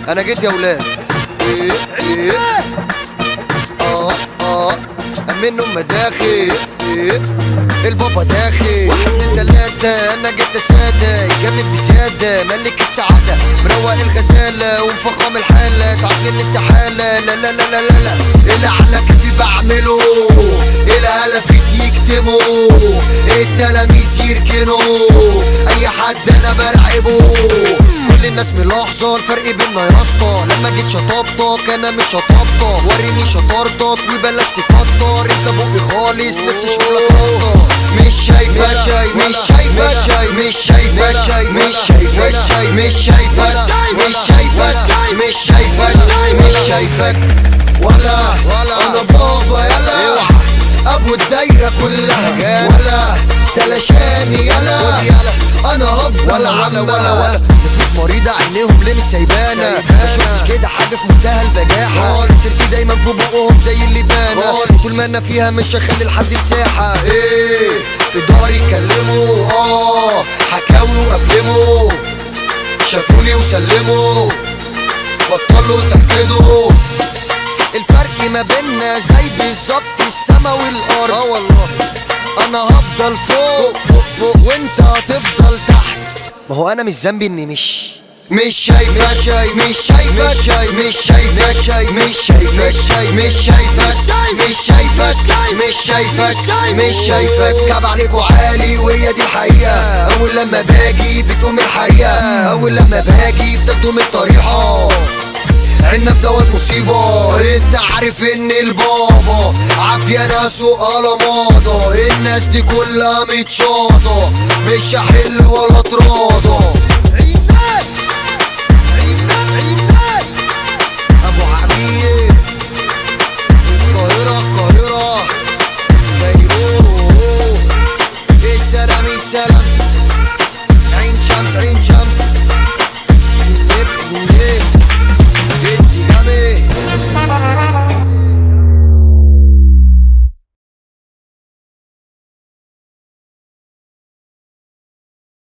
انا جيت يا ولاد. منه مداخل البابا داخل 1 2 3 انا جيت سادة جامد بزيادة ملك السعادة مروق الغزالة ومفخم الحالة تعطيني استحالة لا لا لا لا لا لا اللي على كيفي بعمله اللي على فيك يكتموا التلاميذ يركنوا اي حد انا برعبه كل الناس ملاحظة الفرق بينا يا اسطى لما جيت شطبتك انا مش شطبتك وريني شطارتك وبلاش تكتر انت بقي خالص نفسي شغلك مش شايفك مش شايفك مش شايفك مش شايفك مش شايفك مش شايفك مش شايفك مش شايفك ولا انا بابا يلا ابو الدايره كلها ولا تلاشاني يلا انا هفضل ولا نفوس مريضه عينيهم ليه مش سايبانا ما شفتش كده حاجه في منتهى البجاحه سيرتي دايما في بقهم زي اللي بانا طول ما انا فيها مش هخلي لحد مساحه في داري يتكلموا حكاوي وافلموا شافوني وسلموا بطلوا تأكدوا الفرق ما بيننا زي بالظبط السما والارض والله انا هفضل فوق وانت هتفضل تحت ما هو انا مش ذنبي اني مش شايفك مش شايفك مش شايفك مش شايفك مش شايفك مش شايفك مش شايفك مش شايفك كعب عليكوا عالي وهي دي الحقيقة اول لما باجي بتقوم الحريقة اول لما باجي بتاخدوا من الطريحة عنب دوت مصيبة انت عارف ان البابا عافية ناس وقلماضة الناس دي كلها متشاطة مش هحل ولا تراب